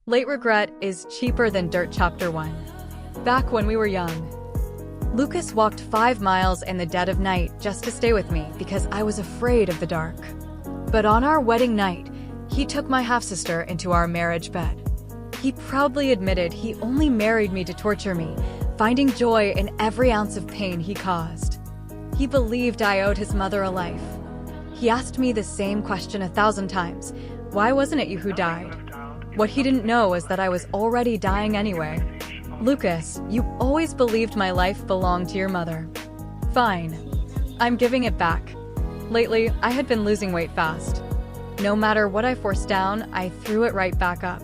Late regret is cheaper than dirt. Chapter 1. Back when we were young. Lucas walked 5 miles in the dead of night just to stay with me because I was afraid of the dark. But on our wedding night, he took my half-sister into our marriage bed. He proudly admitted he only married me to torture me, finding joy in every ounce of pain he caused. He believed I owed his mother a life. He asked me the same question 1,000 times. Why wasn't it you who died? What he didn't know was that I was already dying anyway. Lucas, you always believed my life belonged to your mother. Fine. I'm giving it back. Lately, I had been losing weight fast. No matter what I forced down, I threw it right back up.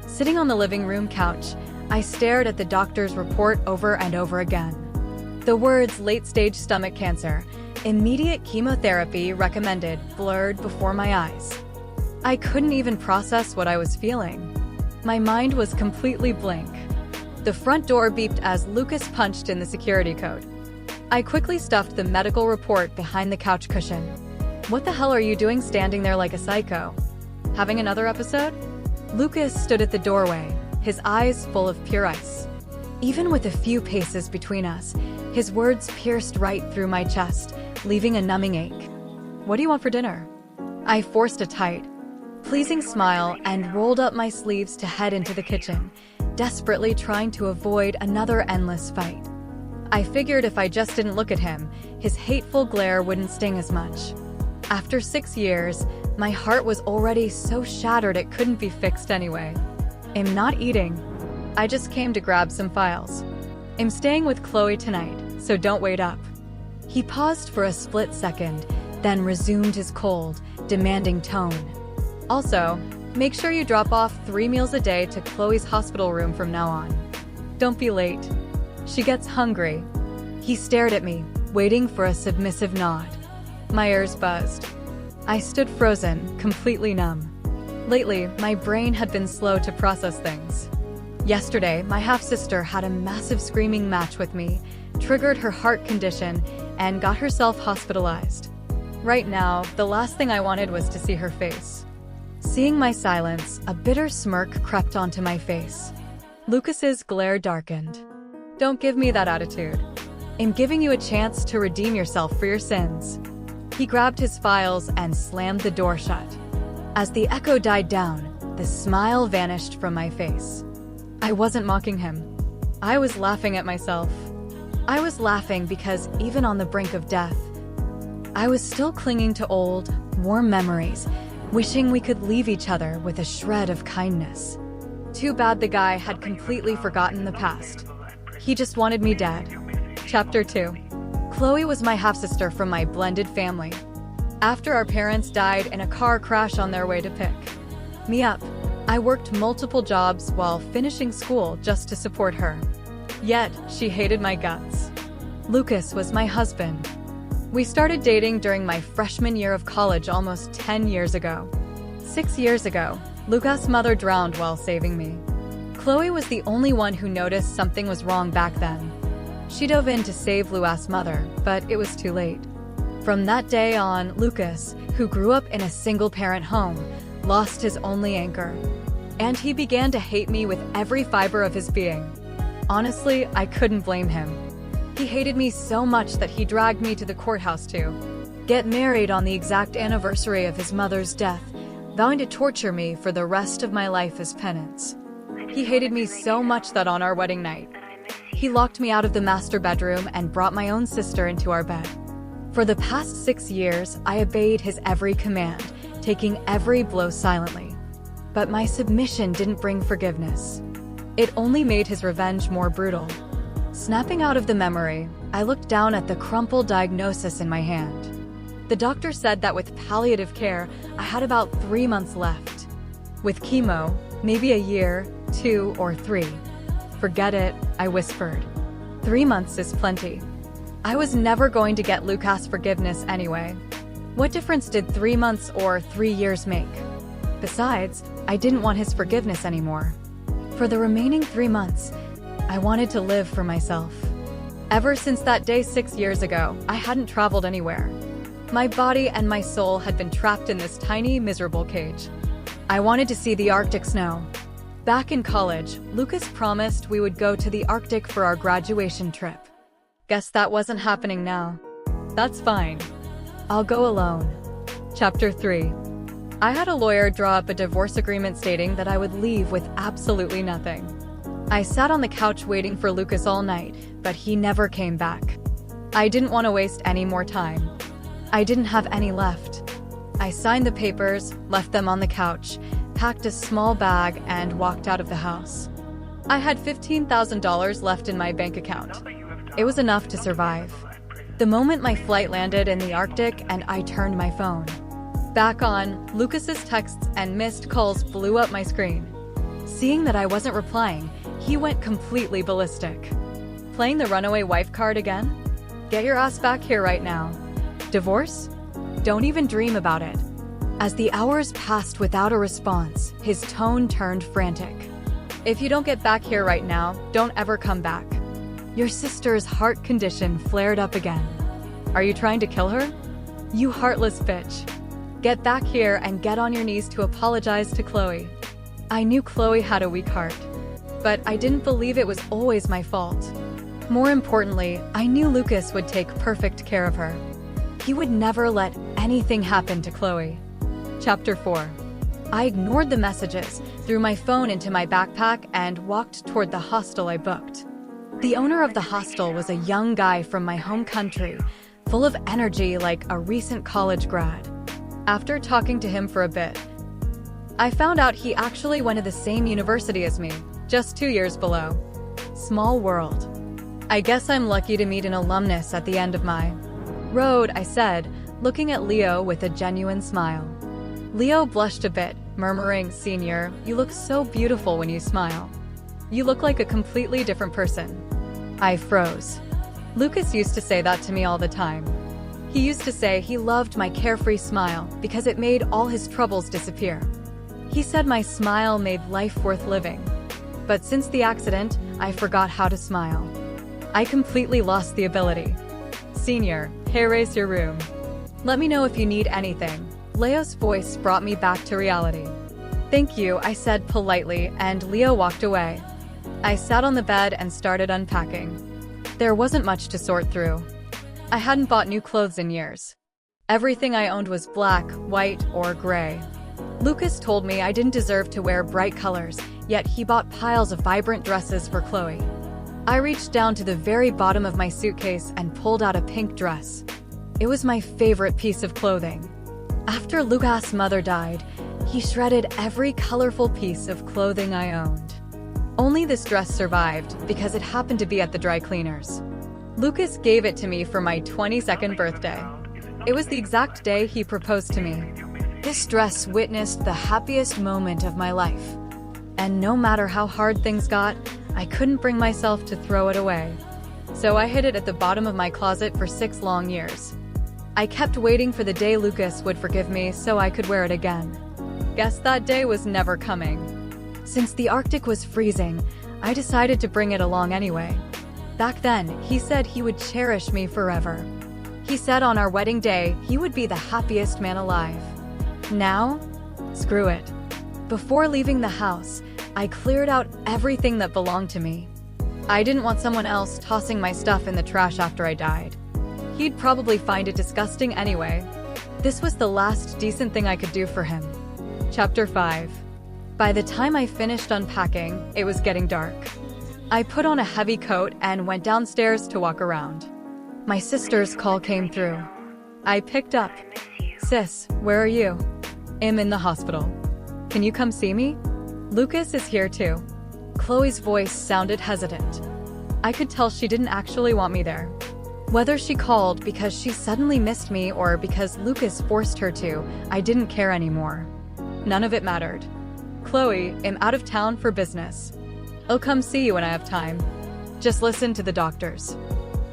Sitting on the living room couch, I stared at the doctor's report over and over again. The words late-stage stomach cancer, immediate chemotherapy recommended, blurred before my eyes. I couldn't even process what I was feeling. My mind was completely blank. The front door beeped as Lucas punched in the security code. I quickly stuffed the medical report behind the couch cushion. What the hell are you doing standing there like a psycho? Having another episode? Lucas stood at the doorway, his eyes full of pure ice. Even with a few paces between us, his words pierced right through my chest, leaving a numbing ache. What do you want for dinner? I forced a tight, pleasing smile and rolled up my sleeves to head into the kitchen, desperately trying to avoid another endless fight. I figured if I just didn't look at him, his hateful glare wouldn't sting as much. After 6 years, my heart was already so shattered it couldn't be fixed anyway. I'm not eating. I just came to grab some files. I'm staying with Chloe tonight, so don't wait up. He paused for a split second, then resumed his cold, demanding tone. Also, make sure you drop off 3 meals a day to Chloe's hospital room from now on. Don't be late. She gets hungry. He stared at me, waiting for a submissive nod. My ears buzzed. I stood frozen, completely numb. Lately, my brain had been slow to process things. Yesterday, my half-sister had a massive screaming match with me, triggered her heart condition, and got herself hospitalized. Right now, the last thing I wanted was to see her face. Seeing my silence, a bitter smirk crept onto my face. Lucas's glare darkened. Don't give me that attitude. I'm giving you a chance to redeem yourself for your sins. He grabbed his files and slammed the door shut. As the echo died down, the smile vanished from my face. I wasn't mocking him. I was laughing at myself. I was laughing because even on the brink of death, I was still clinging to old, warm memories, wishing we could leave each other with a shred of kindness. Too bad the guy had completely forgotten the past. He just wanted me dead. Chapter 2. Chloe was my half-sister from my blended family. After our parents died in a car crash on their way to pick me up, I worked multiple jobs while finishing school just to support her. Yet, she hated my guts. Lucas was my husband. We started dating during my freshman year of college almost 10 years ago. 6 years ago, Lucas' mother drowned while saving me. Chloe was the only one who noticed something was wrong back then. She dove in to save Lucas' mother, but it was too late. From that day on, Lucas, who grew up in a single-parent home, lost his only anchor. And he began to hate me with every fiber of his being. Honestly, I couldn't blame him. He hated me so much that he dragged me to the courthouse to get married on the exact anniversary of his mother's death, vowing to torture me for the rest of my life as penance. He hated me so much that on our wedding night, he locked me out of the master bedroom and brought my own sister into our bed. For the past 6 years, I obeyed his every command, taking every blow silently. But my submission didn't bring forgiveness. It only made his revenge more brutal. Snapping out of the memory, I looked down at the crumpled diagnosis in my hand. The doctor said that with palliative care, I had about 3 months left. With chemo, maybe a year, 2 or 3. Forget it, I whispered. 3 months is plenty. I was never going to get Lucas' forgiveness anyway. What difference did 3 months or 3 years make? Besides, I didn't want his forgiveness anymore. For the remaining 3 months, I wanted to live for myself. Ever since that day 6 years ago, I hadn't traveled anywhere. My body and my soul had been trapped in this tiny, miserable cage. I wanted to see the Arctic snow, Back in college, Lucas promised we would go to the Arctic for our graduation trip. Guess that wasn't happening now. That's fine. I'll go alone. Chapter 3. I had a lawyer draw up a divorce agreement stating that I would leave with absolutely nothing. I sat on the couch waiting for Lucas all night, but he never came back. I didn't want to waste any more time. I didn't have any left. I signed the papers, left them on the couch, packed a small bag, and walked out of the house. I had $15,000 left in my bank account. It was enough to survive. The moment my flight landed in the Arctic and I turned my phone back on, Lucas's texts and missed calls blew up my screen. Seeing that I wasn't replying, he went completely ballistic. Playing the runaway wife card again? Get your ass back here right now. Divorce? Don't even dream about it. As the hours passed without a response, his tone turned frantic. If you don't get back here right now, don't ever come back. Your sister's heart condition flared up again. Are you trying to kill her? You heartless bitch. Get back here and get on your knees to apologize to Chloe. I knew Chloe had a weak heart, but I didn't believe it was always my fault. More importantly, I knew Lucas would take perfect care of her. He would never let anything happen to Chloe. Chapter 4. I ignored the messages, threw my phone into my backpack, and walked toward the hostel I booked. The owner of the hostel was a young guy from my home country, full of energy like a recent college grad. After talking to him for a bit, I found out he actually went to the same university as me, just 2 years below. Small world. I guess I'm lucky to meet an alumnus at the end of my road, I said, looking at Leo with a genuine smile. Leo blushed a bit, murmuring, "Senior, you look so beautiful when you smile. You look like a completely different person." I froze. Lucas used to say that to me all the time. He used to say he loved my carefree smile because it made all his troubles disappear. He said my smile made life worth living. But since the accident, I forgot how to smile. I completely lost the ability. "Senior, here is your room. Let me know if you need anything." Leo's voice brought me back to reality. "Thank you," I said politely, and Leo walked away. I sat on the bed and started unpacking. There wasn't much to sort through. I hadn't bought new clothes in years. Everything I owned was black, white, or gray. Lucas told me I didn't deserve to wear bright colors, yet he bought piles of vibrant dresses for Chloe. I reached down to the very bottom of my suitcase and pulled out a pink dress. It was my favorite piece of clothing. After Lucas' mother died, he shredded every colorful piece of clothing I owned. Only this dress survived because it happened to be at the dry cleaners. Lucas gave it to me for my 22nd birthday. It was the exact day he proposed to me. This dress witnessed the happiest moment of my life. And no matter how hard things got, I couldn't bring myself to throw it away. So I hid it at the bottom of my closet for 6 long years. I kept waiting for the day Lucas would forgive me so I could wear it again. Guess that day was never coming. Since the Arctic was freezing, I decided to bring it along anyway. Back then, he said he would cherish me forever. He said on our wedding day, he would be the happiest man alive. Now, screw it. Before leaving the house, I cleared out everything that belonged to me. I didn't want someone else tossing my stuff in the trash after I died. He'd probably find it disgusting anyway. This was the last decent thing I could do for him. Chapter 5. By the time I finished unpacking, it was getting dark. I put on a heavy coat and went downstairs to walk around. My sister's call came through. I picked up. "Sis, where are you?" "I'm in the hospital. Can you come see me?" "Lucas is here too." Chloe's voice sounded hesitant. I could tell she didn't actually want me there. Whether she called because she suddenly missed me or because Lucas forced her to, I didn't care anymore. None of it mattered. "Chloe, I'm out of town for business. I'll come see you when I have time. Just listen to the doctors."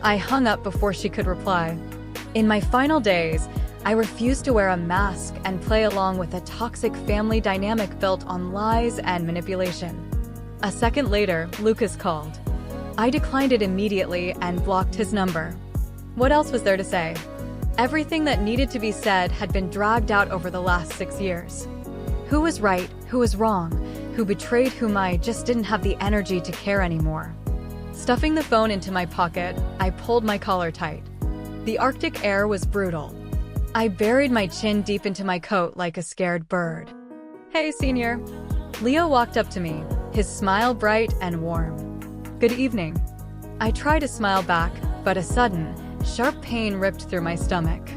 I hung up before she could reply. In my final days, I refused to wear a mask and play along with a toxic family dynamic built on lies and manipulation. A second later, Lucas called. I declined it immediately and blocked his number. What else was there to say? Everything that needed to be said had been dragged out over the last 6 years. Who was right? Who was wrong? who betrayed, whom I just didn't have the energy to care anymore. Stuffing the phone into my pocket, I pulled my collar tight. The Arctic air was brutal. I buried my chin deep into my coat like a scared bird. "Hey, senior." Leo walked up to me, his smile bright and warm. "Good evening." I tried to smile back, but a sudden, sharp pain ripped through my stomach.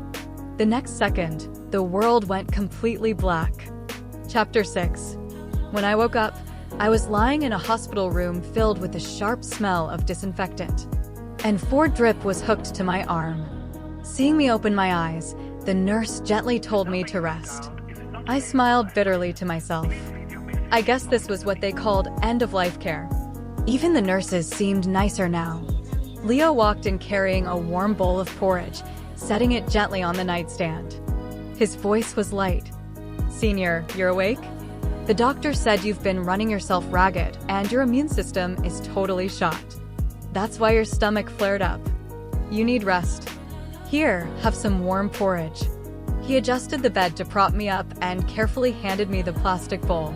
The next second, the world went completely black. Chapter 6. When I woke up, I was lying in a hospital room filled with the sharp smell of disinfectant. And 4 drip was hooked to my arm. Seeing me open my eyes, the nurse gently told me to rest. I smiled bitterly to myself. I guess this was what they called end-of-life care. Even the nurses seemed nicer now. Leo walked in carrying a warm bowl of porridge, setting it gently on the nightstand. His voice was light. "Senior, you're awake? The doctor said you've been running yourself ragged and your immune system is totally shot. That's why your stomach flared up. You need rest. Here, have some warm porridge." He adjusted the bed to prop me up and carefully handed me the plastic bowl.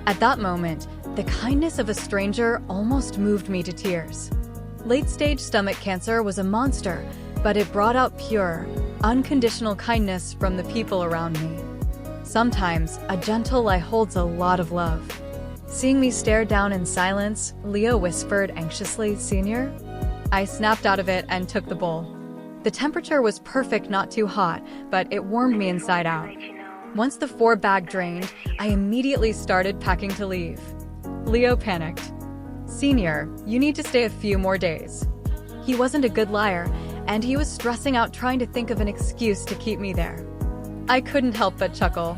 At that moment, the kindness of a stranger almost moved me to tears. Late-stage stomach cancer was a monster, but it brought out pure, unconditional kindness from the people around me. Sometimes, a gentle lie holds a lot of love. Seeing me stare down in silence, Leo whispered anxiously, "Senior?" I snapped out of it and took the bowl. The temperature was perfect, not too hot, but it warmed me inside out. Once the 4-bag drained, I immediately started packing to leave. Leo panicked. "Senior, you need to stay a few more days." He wasn't a good liar, and he was stressing out trying to think of an excuse to keep me there. I couldn't help but chuckle.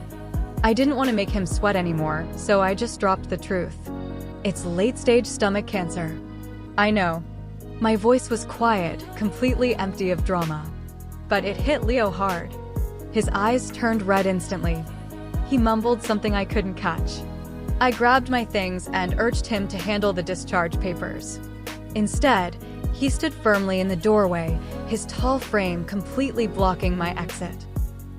I didn't want to make him sweat anymore, so I just dropped the truth. "It's late-stage stomach cancer." I know. My voice was quiet, completely empty of drama. But it hit Leo hard. His eyes turned red instantly. He mumbled something I couldn't catch. I grabbed my things and urged him to handle the discharge papers. Instead, he stood firmly in the doorway, his tall frame completely blocking my exit.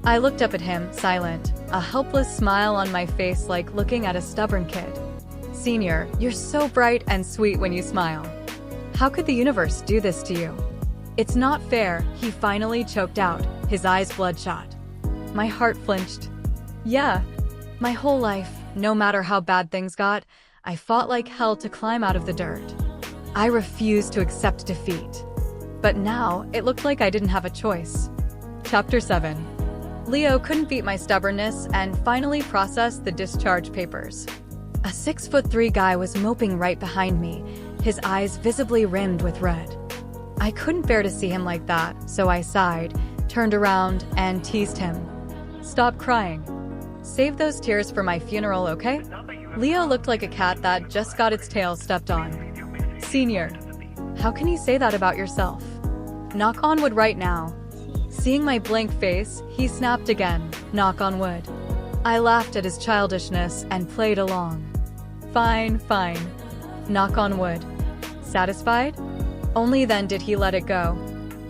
I looked up at him, silent, a helpless smile on my face like looking at a stubborn kid. "Senior, you're so bright and sweet when you smile. How could the universe do this to you? It's not fair," he finally choked out, his eyes bloodshot. My heart flinched. Yeah, my whole life, no matter how bad things got, I fought like hell to climb out of the dirt. I refused to accept defeat. But now, it looked like I didn't have a choice. Chapter 7. Leo couldn't beat my stubbornness and finally processed the discharge papers. A 6'3" guy was moping right behind me, his eyes visibly rimmed with red. I couldn't bear to see him like that, so I sighed, turned around, and teased him. "Stop crying. Save those tears for my funeral, okay?" Leo looked like a cat that just got its tail stepped on. "Senior, how can you say that about yourself? Knock on wood right now." Seeing my blank face, he snapped again, "Knock on wood." I laughed at his childishness and played along. "Fine, fine. Knock on wood." Satisfied? Only then did he let it go.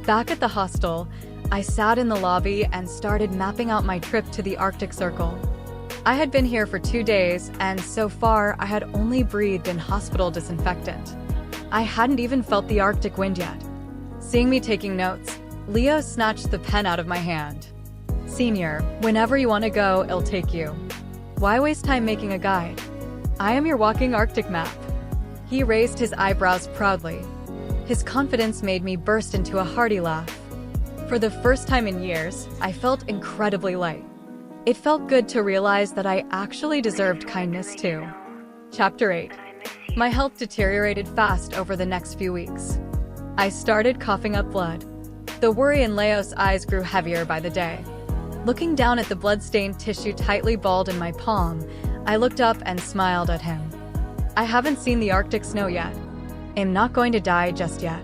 Back at the hostel, I sat in the lobby and started mapping out my trip to the Arctic Circle. I had been here for 2 days, and so far I had only breathed in hospital disinfectant. I hadn't even felt the Arctic wind yet. Seeing me taking notes, Leo snatched the pen out of my hand. "Senior, whenever you want to go, it'll take you. Why waste time making a guide? I am your walking Arctic map." He raised his eyebrows proudly. His confidence made me burst into a hearty laugh. For the first time in years, I felt incredibly light. It felt good to realize that I actually deserved kindness too. Chapter 8. My health deteriorated fast over the next few weeks. I started coughing up blood. The worry in Leo's eyes grew heavier by the day. Looking down at the blood-stained tissue tightly balled in my palm, I looked up and smiled at him. "I haven't seen the Arctic snow yet. I'm not going to die just yet."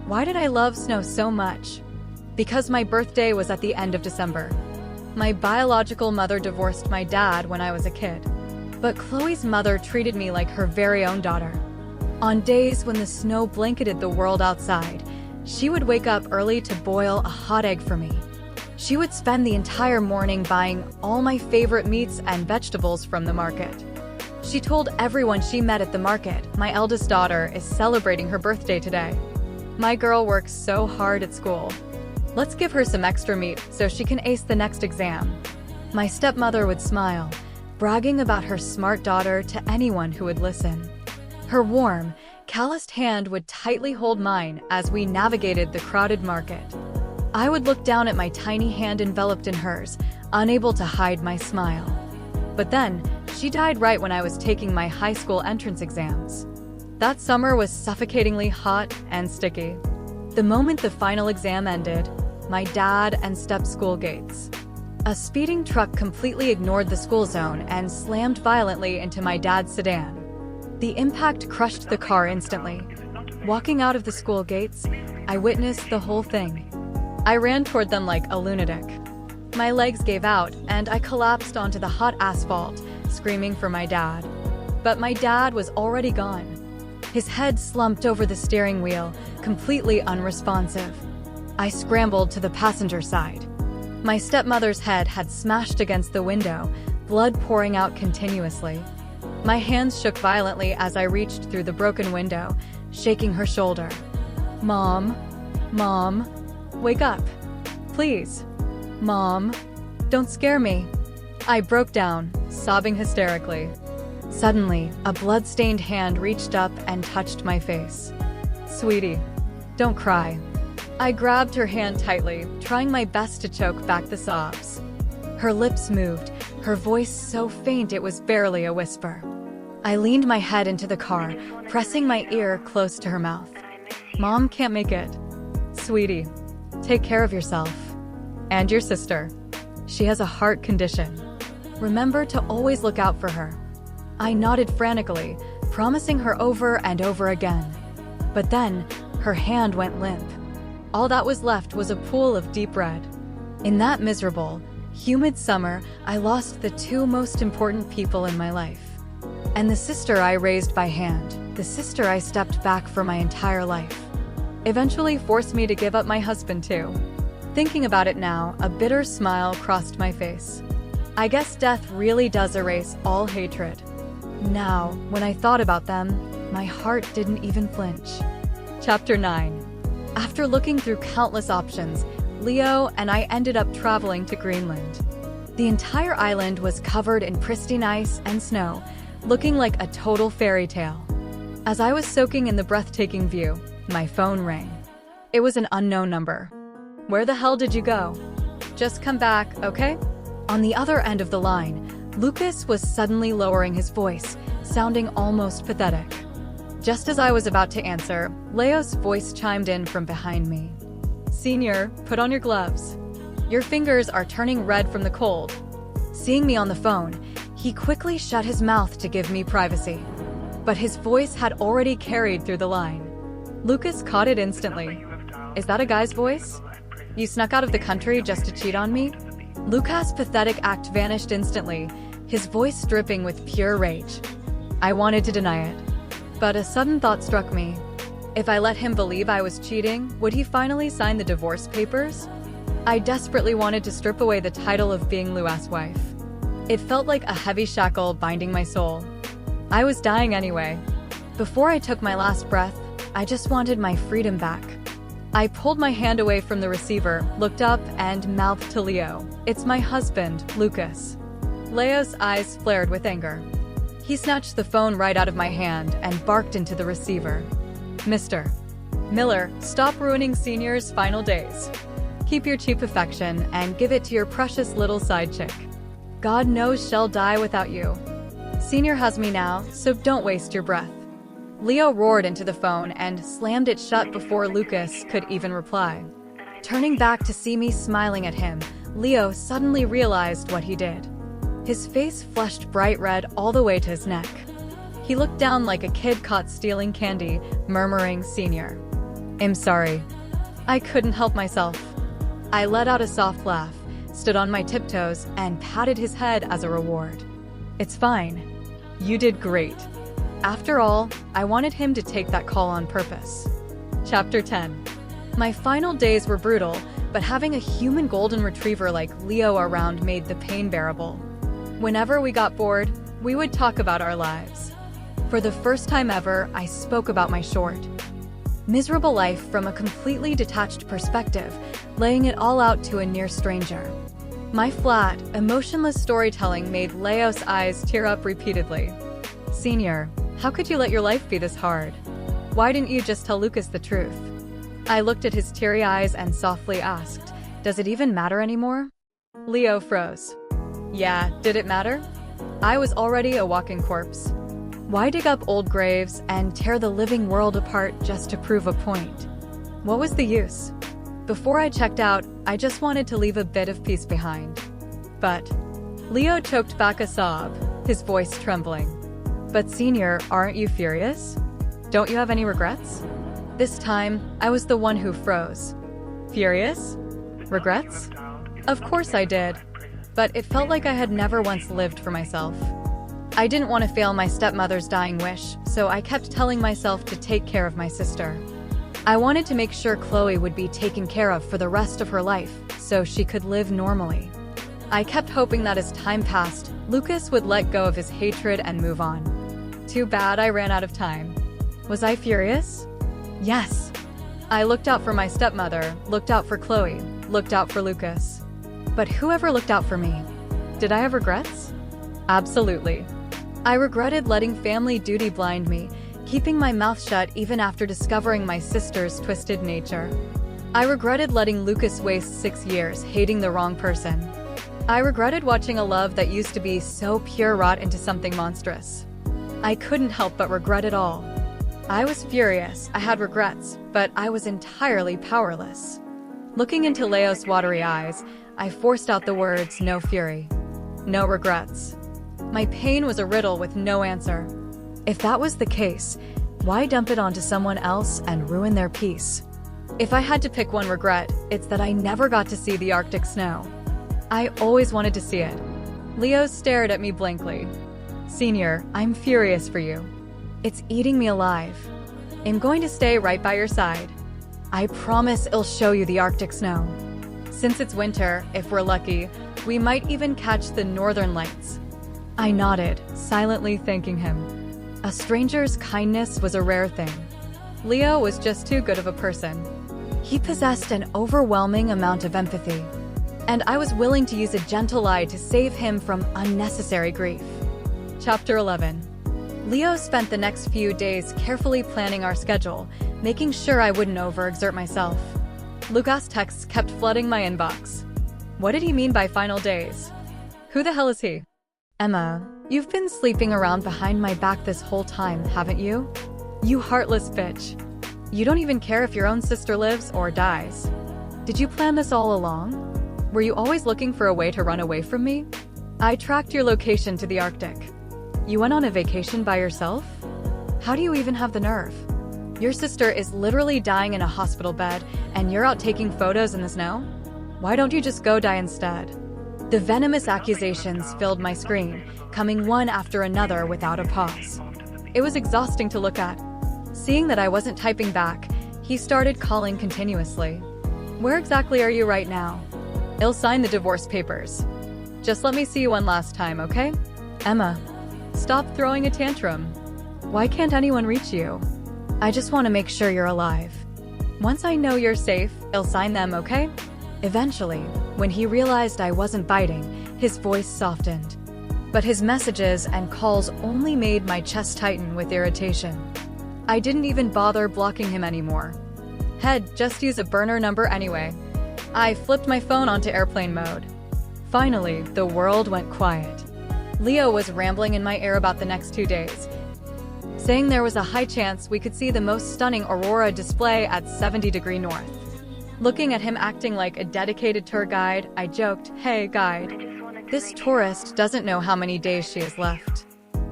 Why did I love snow so much? Because my birthday was at the end of December. My biological mother divorced my dad when I was a kid. But Chloe's mother treated me like her very own daughter. On days when the snow blanketed the world outside, she would wake up early to boil a hot egg for me. She would spend the entire morning buying all my favorite meats and vegetables from the market. She told everyone she met at the market, "My eldest daughter is celebrating her birthday today. My girl works so hard at school. Let's give her some extra meat so she can ace the next exam." My stepmother would smile, bragging about her smart daughter to anyone who would listen. Her warm, calloused hand would tightly hold mine as we navigated the crowded market. I would look down at my tiny hand enveloped in hers, unable to hide my smile. But then, she died right when I was taking my high school entrance exams. That summer was suffocatingly hot and sticky. The moment the final exam ended, my dad and step school gates. A speeding truck completely ignored the school zone and slammed violently into my dad's sedan. The impact crushed the car instantly. Walking out of the school gates, I witnessed the whole thing. I ran toward them like a lunatic. My legs gave out, and I collapsed onto the hot asphalt, screaming for my dad. But my dad was already gone. His head slumped over the steering wheel, completely unresponsive. I scrambled to the passenger side. My stepmother's head had smashed against the window, blood pouring out continuously. My hands shook violently as I reached through the broken window, shaking her shoulder. "Mom, Mom, wake up. Please. Mom, don't scare me." I broke down, sobbing hysterically. Suddenly, a blood-stained hand reached up and touched my face. "Sweetie, don't cry." I grabbed her hand tightly, trying my best to choke back the sobs. Her lips moved, her voice so faint it was barely a whisper. I leaned my head into the car, pressing my ear close to her mouth. "Mom can't make it. Sweetie, take care of yourself. And your sister. She has a heart condition. Remember to always look out for her." I nodded frantically, promising her over and over again. But then, her hand went limp. All that was left was a pool of deep red. In that miserable, humid summer, I lost the two most important people in my life. And the sister I raised by hand, the sister I stepped back for my entire life, eventually forced me to give up my husband too. Thinking about it now, a bitter smile crossed my face. I guess death really does erase all hatred. Now, when I thought about them, my heart didn't even flinch. Chapter 9. After looking through countless options, Leo and I ended up traveling to Greenland. The entire island was covered in pristine ice and snow, looking like a total fairy tale. As I was soaking in the breathtaking view, my phone rang. It was an unknown number. "Where the hell did you go? Just come back, okay?" On the other end of the line, Lucas was suddenly lowering his voice, sounding almost pathetic. Just as I was about to answer, Leo's voice chimed in from behind me. "Senior, put on your gloves. Your fingers are turning red from the cold." Seeing me on the phone, he quickly shut his mouth to give me privacy. But his voice had already carried through the line. Lucas caught it instantly. "Is that a guy's voice? You snuck out of the country just to cheat on me?" Lucas' pathetic act vanished instantly, his voice dripping with pure rage. I wanted to deny it. But a sudden thought struck me. If I let him believe I was cheating, would he finally sign the divorce papers? I desperately wanted to strip away the title of being Luas' wife. It felt like a heavy shackle binding my soul. I was dying anyway. Before I took my last breath, I just wanted my freedom back. I pulled my hand away from the receiver, looked up, and mouthed to Leo, "It's my husband, Lucas." Leo's eyes flared with anger. He snatched the phone right out of my hand and barked into the receiver. "Mr. Miller, stop ruining Senior's final days. Keep your cheap affection and give it to your precious little side chick. God knows she'll die without you. Senior has me now, so don't waste your breath." Leo roared into the phone and slammed it shut before Lucas could even reply. Turning back to see me smiling at him, Leo suddenly realized what he did. His face flushed bright red all the way to his neck. He looked down like a kid caught stealing candy, murmuring, "Senior. I'm sorry. I couldn't help myself." I let out a soft laugh, stood on my tiptoes, and patted his head as a reward. "It's fine. You did great." After all, I wanted him to take that call on purpose. Chapter 10. My final days were brutal, but having a human golden retriever like Leo around made the pain bearable. Whenever we got bored, We would talk about our lives. For the first time ever, I spoke about my short, miserable life from a completely detached perspective, laying it all out to a near stranger. My flat, emotionless storytelling made Leo's eyes tear up repeatedly. "Senior, how could you let your life be this hard? Why didn't you just tell Lucas the truth?" I looked at his teary eyes and softly asked, "Does it even matter anymore?" Leo froze. Yeah, did it matter? I was already a walking corpse. Why dig up old graves and tear the living world apart just to prove a point? What was the use? Before I checked out, I just wanted to leave a bit of peace behind. But Leo choked back a sob, his voice trembling. "But Senior, aren't you furious? Don't you have any regrets?" This time, I was the one who froze. Furious? Regrets? Of course I did. But it felt like I had never once lived for myself. I didn't want to fail my stepmother's dying wish, so I kept telling myself to take care of my sister. I wanted to make sure Chloe would be taken care of for the rest of her life, so she could live normally. I kept hoping that as time passed, Lucas would let go of his hatred and move on. Too bad I ran out of time. Was I furious? Yes. I looked out for my stepmother, looked out for Chloe, looked out for Lucas. But whoever looked out for me? Did I have regrets? Absolutely. I regretted letting family duty blind me, keeping my mouth shut even after discovering my sister's twisted nature. I regretted letting Lucas waste 6 years hating the wrong person. I regretted watching a love that used to be so pure rot into something monstrous. I couldn't help but regret it all. I was furious, I had regrets, but I was entirely powerless. Looking into Leo's watery eyes, I forced out the words, "No fury. No regrets." My pain was a riddle with no answer. If that was the case, why dump it onto someone else and ruin their peace? If I had to pick one regret, it's that I never got to see the Arctic snow. I always wanted to see it. Leo stared at me blankly. "Senior, I'm furious for you. It's eating me alive. I'm going to stay right by your side. I promise I'll show you the Arctic snow. Since it's winter, if we're lucky, we might even catch the northern lights." I nodded, silently thanking him. A stranger's kindness was a rare thing. Leo was just too good of a person. He possessed an overwhelming amount of empathy, and I was willing to use a gentle lie to save him from unnecessary grief. Chapter 11. Leo spent the next few days carefully planning our schedule, making sure I wouldn't overexert myself. Lucas' texts kept flooding my inbox. What did he mean by final days? Who the hell is he? "Emma, you've been sleeping around behind my back this whole time, haven't you? You heartless bitch. You don't even care if your own sister lives or dies. Did you plan this all along? Were you always looking for a way to run away from me? I tracked your location to the Arctic. You went on a vacation by yourself? How do you even have the nerve? Your sister is literally dying in a hospital bed, and you're out taking photos in the snow? Why don't you just go die instead?" The venomous accusations filled my screen, coming one after another without a pause. It was exhausting to look at. Seeing that I wasn't typing back, he started calling continuously. "Where exactly are you right now? I'll sign the divorce papers. Just let me see you one last time, okay? Emma, stop throwing a tantrum. Why can't anyone reach you? I just want to make sure you're alive. Once I know you're safe, I'll sign them, okay?" Eventually, when he realized I wasn't biting, his voice softened. But his messages and calls only made my chest tighten with irritation. I didn't even bother blocking him anymore. Head, just use a burner number anyway. I flipped my phone onto airplane mode. Finally, the world went quiet. Leo was rambling in my ear about the next 2 days, saying there was a high chance we could see the most stunning aurora display at 70° north. Looking at him acting like a dedicated tour guide, I joked, "Hey, guide. This tourist doesn't know how many days she has left.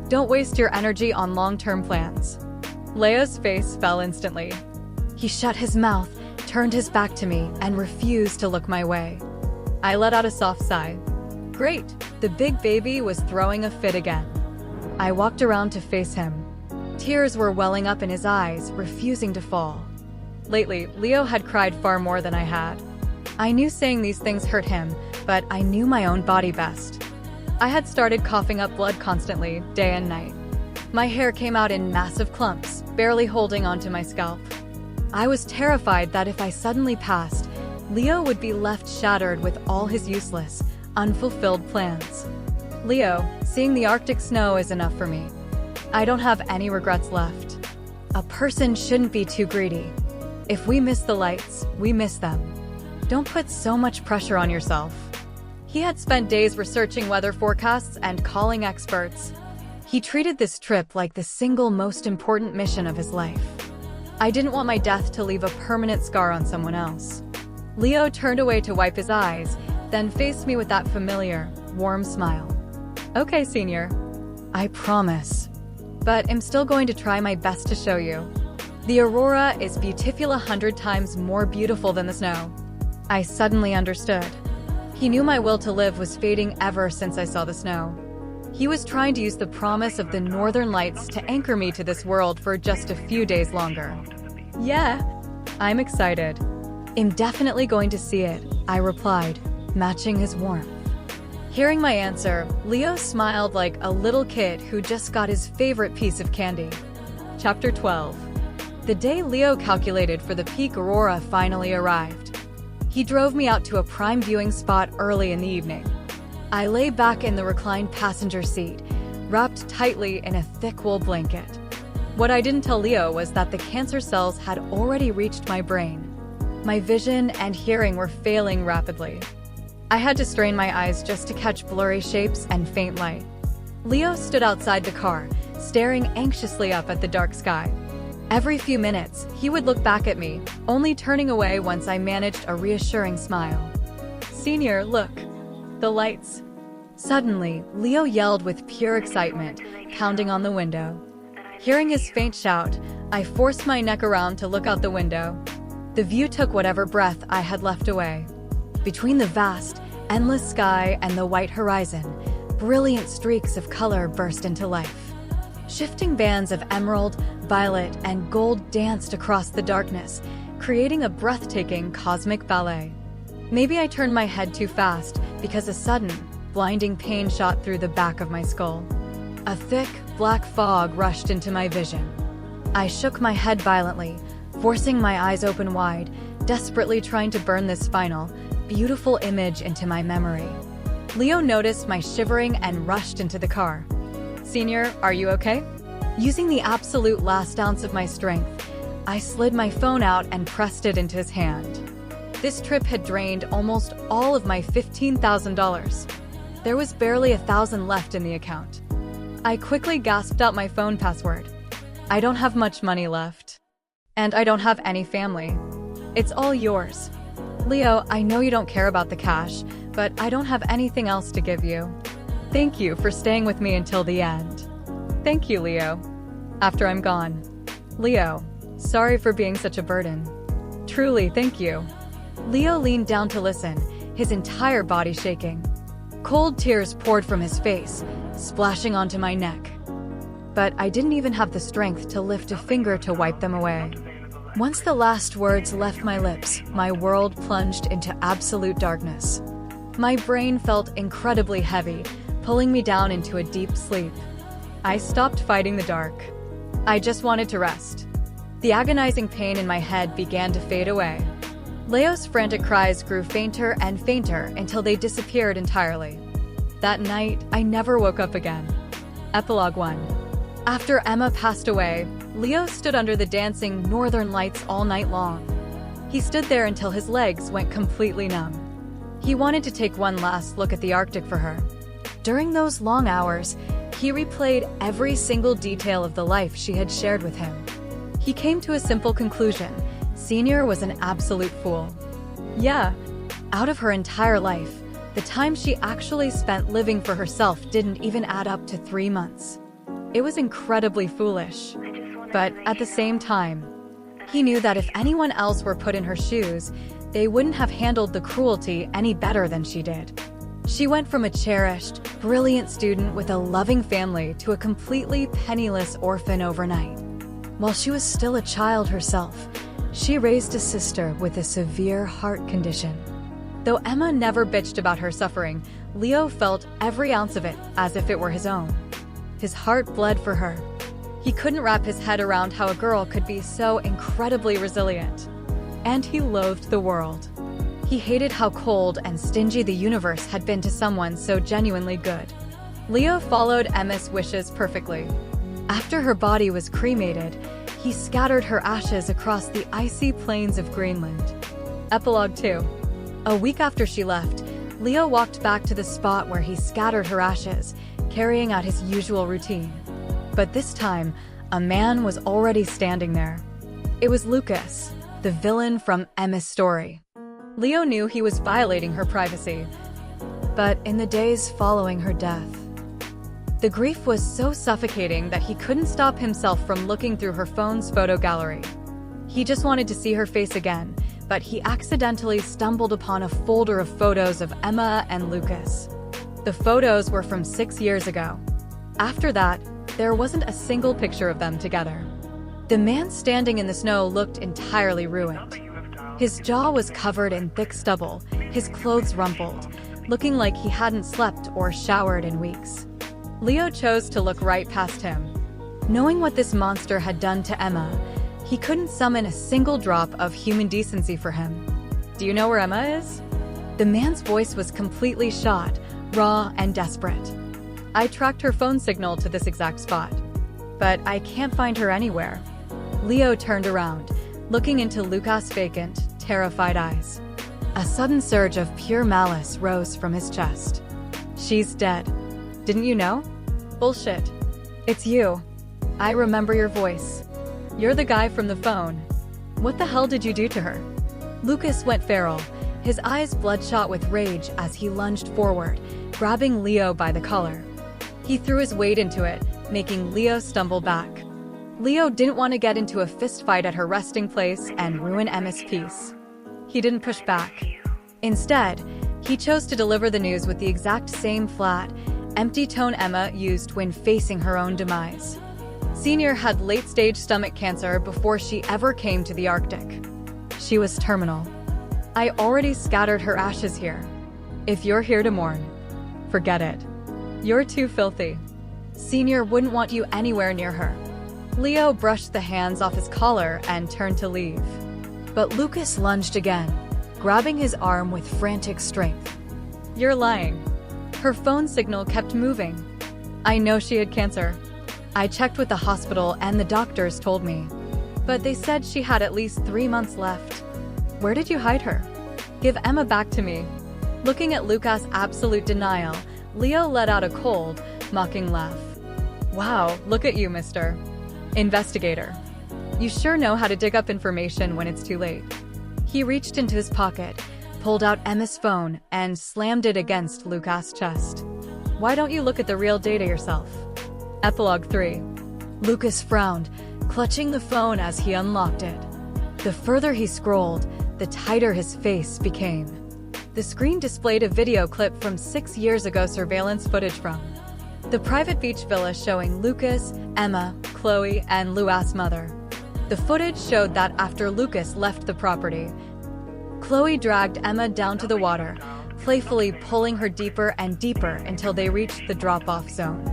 Don't waste your energy on long-term plans." Leo's face fell instantly. He shut his mouth, turned his back to me, and refused to look my way. I let out a soft sigh. Great, the big baby was throwing a fit again. I walked around to face him. Tears were welling up in his eyes, refusing to fall. Lately, Leo had cried far more than I had. I knew saying these things hurt him, but I knew my own body best. I had started coughing up blood constantly, day and night. My hair came out in massive clumps, barely holding onto my scalp. I was terrified that if I suddenly passed, Leo would be left shattered with all his useless, unfulfilled plans. Leo, seeing the Arctic snow is enough for me. I don't have any regrets left. A person shouldn't be too greedy. If we miss the lights, we miss them. Don't put so much pressure on yourself. He had spent days researching weather forecasts and calling experts. He treated this trip like the single most important mission of his life. I didn't want my death to leave a permanent scar on someone else. Leo turned away to wipe his eyes, then faced me with that familiar, warm smile. Okay, senior. I promise. But I'm still going to try my best to show you. The aurora is beautiful 100 times more beautiful than the snow. I suddenly understood. He knew my will to live was fading ever since I saw the snow. He was trying to use the promise of the northern lights to anchor me to this world for just a few days longer. Yeah, I'm excited. I'm definitely going to see it, I replied, matching his warmth. Hearing my answer, Leo smiled like a little kid who just got his favorite piece of candy. Chapter 12. The day Leo calculated for the peak aurora finally arrived. He drove me out to a prime viewing spot early in the evening. I lay back in the reclined passenger seat, wrapped tightly in a thick wool blanket. What I didn't tell Leo was that the cancer cells had already reached my brain. My vision and hearing were failing rapidly. I had to strain my eyes just to catch blurry shapes and faint light. Leo stood outside the car, staring anxiously up at the dark sky. Every few minutes, he would look back at me, only turning away once I managed a reassuring smile. Senior, look. The lights. Suddenly, Leo yelled with pure excitement, pounding on the window. Hearing his faint shout, I forced my neck around to look out the window. The view took whatever breath I had left away. Between the vast, endless sky and the white horizon, brilliant streaks of color burst into life. Shifting bands of emerald, violet, and gold danced across the darkness, creating a breathtaking cosmic ballet. Maybe I turned my head too fast because a sudden, blinding pain shot through the back of my skull. A thick, black fog rushed into my vision. I shook my head violently, forcing my eyes open wide, desperately trying to burn this final, beautiful image into my memory. Leo noticed my shivering and rushed into the car. Senior, are you okay? Using the absolute last ounce of my strength, I slid my phone out and pressed it into his hand. This trip had drained almost all of my $15,000. There was barely $1,000 left in the account. I quickly gasped out my phone password. I don't have much money left. And I don't have any family. It's all yours. Leo, I know you don't care about the cash, but I don't have anything else to give you. Thank you for staying with me until the end. Thank you, Leo. After I'm gone. Leo, sorry for being such a burden. Truly, thank you. Leo leaned down to listen, his entire body shaking. Cold tears poured from his face, splashing onto my neck. But I didn't even have the strength to lift a finger to wipe them away. Once the last words left my lips, my world plunged into absolute darkness. My brain felt incredibly heavy, pulling me down into a deep sleep. I stopped fighting the dark. I just wanted to rest. The agonizing pain in my head began to fade away. Leo's frantic cries grew fainter and fainter until they disappeared entirely. That night, I never woke up again. Epilogue 1. After Emma passed away, Leo stood under the dancing northern lights all night long. He stood there until his legs went completely numb. He wanted to take one last look at the Arctic for her. During those long hours, he replayed every single detail of the life she had shared with him. He came to a simple conclusion. Senior was an absolute fool. Yeah, out of her entire life, the time she actually spent living for herself didn't even add up to 3 months. It was incredibly foolish. But at the same time, he knew that if anyone else were put in her shoes, they wouldn't have handled the cruelty any better than she did. She went from a cherished, brilliant student with a loving family to a completely penniless orphan overnight. While she was still a child herself, she raised a sister with a severe heart condition. Though Emma never bitched about her suffering, Leo felt every ounce of it as if it were his own. His heart bled for her. He couldn't wrap his head around how a girl could be so incredibly resilient. And he loathed the world. He hated how cold and stingy the universe had been to someone so genuinely good. Leo followed Emma's wishes perfectly. After her body was cremated, he scattered her ashes across the icy plains of Greenland. Epilogue 2. A week after she left, Leo walked back to the spot where he scattered her ashes, carrying out his usual routine. But this time, a man was already standing there. It was Lucas, the villain from Emma's story. Leo knew he was violating her privacy, but in the days following her death, the grief was so suffocating that he couldn't stop himself from looking through her phone's photo gallery. He just wanted to see her face again, but he accidentally stumbled upon a folder of photos of Emma and Lucas. The photos were from 6 years ago. After that, there wasn't a single picture of them together. The man standing in the snow looked entirely ruined. His jaw was covered in thick stubble, his clothes rumpled, looking like he hadn't slept or showered in weeks. Leo chose to look right past him. Knowing what this monster had done to Emma, he couldn't summon a single drop of human decency for him. "Do you know where Emma is?" The man's voice was completely shot, raw and desperate. "I tracked her phone signal to this exact spot, but I can't find her anywhere." Leo turned around, looking into Lucas' vacant, terrified eyes. A sudden surge of pure malice rose from his chest. "She's dead. Didn't you know?" "Bullshit. It's you. I remember your voice. You're the guy from the phone. What the hell did you do to her?" Lucas went feral, his eyes bloodshot with rage as he lunged forward, grabbing Leo by the collar. He threw his weight into it, making Leo stumble back. Leo didn't want to get into a fistfight at her resting place and ruin Emma's peace. He didn't push back. Instead, he chose to deliver the news with the exact same flat, empty tone Emma used when facing her own demise. Senior had late-stage stomach cancer before she ever came to the Arctic. She was terminal. "I already scattered her ashes here. If you're here to mourn, forget it. You're too filthy. Senior wouldn't want you anywhere near her." Leo brushed the hands off his collar and turned to leave. But Lucas lunged again, grabbing his arm with frantic strength. "You're lying. Her phone signal kept moving. I know she had cancer. I checked with the hospital and the doctors told me. But they said she had at least 3 months left. Where did you hide her? Give Emma back to me." Looking at Lucas' absolute denial, Leo let out a cold, mocking laugh. "Wow, look at you, mister investigator. You sure know how to dig up information when it's too late." He reached into his pocket, pulled out Emma's phone, and slammed it against Lucas' chest. "Why don't you look at the real data yourself?" Epilogue 3. Lucas frowned, clutching the phone as he unlocked it. The further he scrolled, the tighter his face became. The screen displayed a video clip from 6 years ago surveillance footage from the private beach villa showing Lucas, Emma, Chloe, and Luas' mother. The footage showed that after Lucas left the property, Chloe dragged Emma down to the water, playfully pulling her deeper and deeper until they reached the drop-off zone.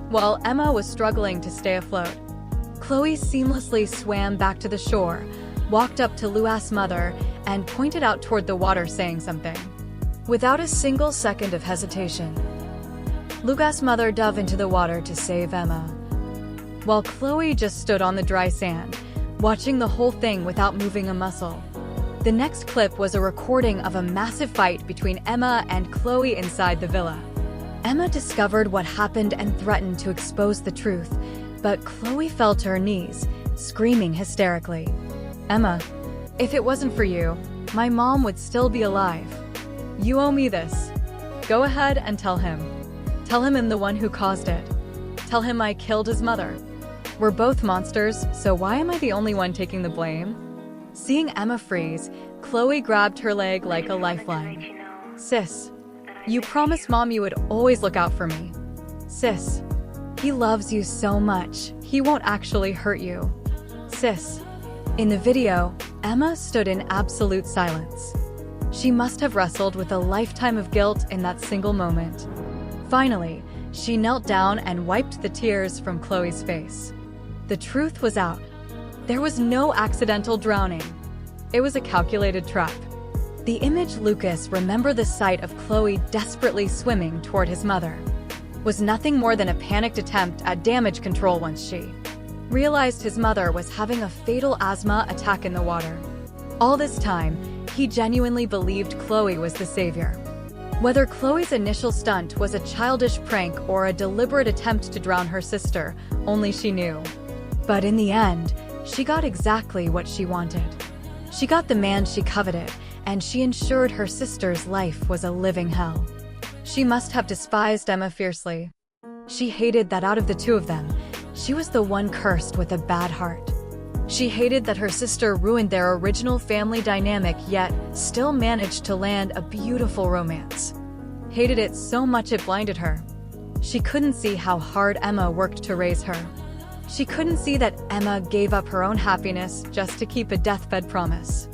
While Emma was struggling to stay afloat, Chloe seamlessly swam back to the shore, walked up to Luas' mother, and pointed out toward the water saying something. Without a single second of hesitation, Lucas' mother dove into the water to save Emma, while Chloe just stood on the dry sand, watching the whole thing without moving a muscle. The next clip was a recording of a massive fight between Emma and Chloe inside the villa. Emma discovered what happened and threatened to expose the truth, but Chloe fell to her knees, screaming hysterically. "Emma, if it wasn't for you, my mom would still be alive. You owe me this. Go ahead and tell him. Tell him I'm the one who caused it. Tell him I killed his mother. We're both monsters, so why am I the only one taking the blame?" Seeing Emma freeze, Chloe grabbed her leg like a lifeline. "Sis, you promised Mom you would always look out for me. Sis, he loves you so much, he won't actually hurt you. Sis." In the video, Emma stood in absolute silence. She must have wrestled with a lifetime of guilt in that single moment. Finally, she knelt down and wiped the tears from Chloe's face. The truth was out. There was no accidental drowning. It was a calculated trap. The image Lucas remembered the sight of Chloe desperately swimming toward his mother was nothing more than a panicked attempt at damage control once she realized his mother was having a fatal asthma attack in the water. All this time, he genuinely believed Chloe was the savior. Whether Chloe's initial stunt was a childish prank or a deliberate attempt to drown her sister, only she knew. But in the end, she got exactly what she wanted. She got the man she coveted, and she ensured her sister's life was a living hell. She must have despised Emma fiercely. She hated that out of the two of them, she was the one cursed with a bad heart. She hated that her sister ruined their original family dynamic yet still managed to land a beautiful romance. Hated it so much it blinded her. She couldn't see how hard Emma worked to raise her. She couldn't see that Emma gave up her own happiness just to keep a deathbed promise.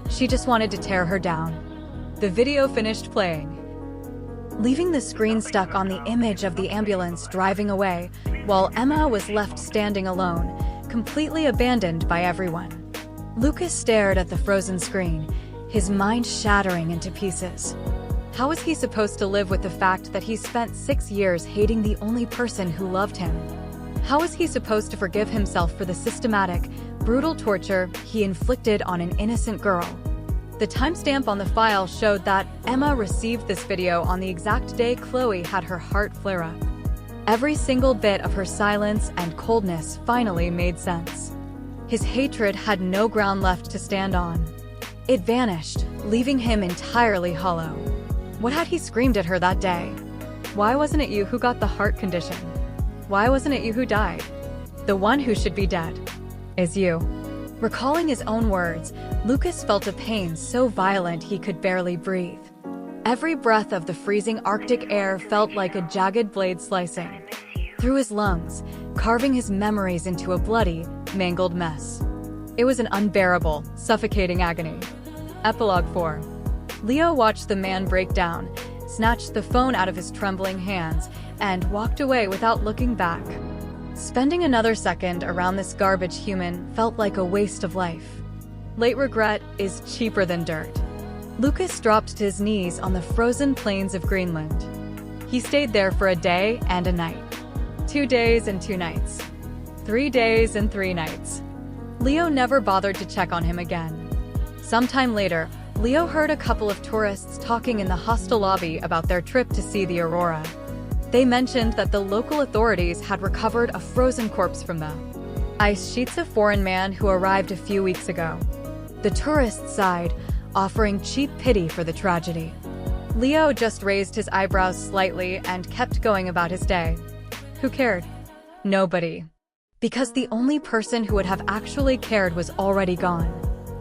She just wanted to tear her down. The video finished playing, leaving the screen stuck on the image of the ambulance driving away, while Emma was left standing alone, completely abandoned by everyone. Lucas stared at the frozen screen, his mind shattering into pieces. How was he supposed to live with the fact that he spent 6 years hating the only person who loved him? How was he supposed to forgive himself for the systematic, brutal torture he inflicted on an innocent girl? The timestamp on the file showed that Emma received this video on the exact day Chloe had her heart flare up. Every single bit of her silence and coldness finally made sense. His hatred had no ground left to stand on. It vanished, leaving him entirely hollow. What had he screamed at her that day? Why wasn't it you who got the heart condition? Why wasn't it you who died? The one who should be dead is you. Recalling his own words, Lucas felt a pain so violent he could barely breathe. Every breath of the freezing Arctic air felt like a jagged blade slicing through his lungs, carving his memories into a bloody, mangled mess. It was an unbearable, suffocating agony. Epilogue 4. Leo watched the man break down, snatched the phone out of his trembling hands, and walked away without looking back. Spending another second around this garbage human felt like a waste of life. Late regret is cheaper than dirt. Lucas dropped to his knees on the frozen plains of Greenland. He stayed there for a day and a night. 2 days and 2 nights. 3 days and 3 nights. Leo never bothered to check on him again. Sometime later, Leo heard a couple of tourists talking in the hostel lobby about their trip to see the aurora. They mentioned that the local authorities had recovered a frozen corpse from the ice sheets of a foreign man who arrived a few weeks ago. The tourists sighed, offering cheap pity for the tragedy. Leo just raised his eyebrows slightly and kept going about his day. Who cared? Nobody. Because the only person who would have actually cared was already gone.